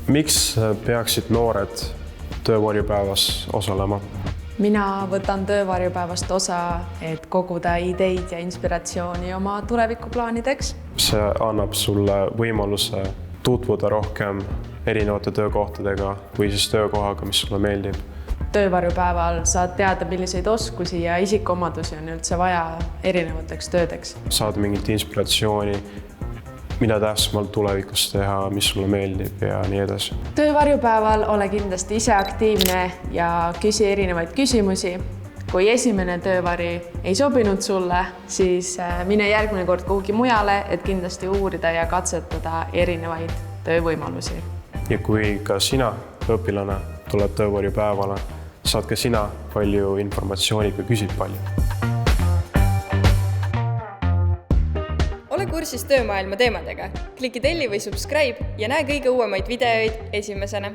Miks peaksid noored töövarjupäevas osalema? Mina võtan töövarjupäevast osa, et koguda ideid ja inspiratsiooni oma tulevikuplaanideks. See annab sulle võimaluse tutvuda rohkem erinevate töökohtadega või siis töökohaga, mis sulle meeldib. Töövarjupäeval saad teada, milliseid oskusi ja isikuomadusi on üldse vaja erinevateks töödeks. Saad mingit inspiratsiooni, mida täpsemalt tulevikus teha, mis sulle meeldib ja nii edasi. Töövarjupäeval ole kindlasti ise aktiivne ja küsi erinevaid küsimusi. Kui esimene töövari ei sobinud sulle, siis mine järgmine kord kuhugi mujale, et kindlasti uurida ja katsetada erinevaid töövõimalusi. Ja kui ka sina õpilane tuleb töövarjupäevale, saad ka sina palju informatsiooni, kui küsid palju. Ole kursis töömaailma teemadega. Kliki telli või subscribe ja näe kõige uuemaid videoid esimesena.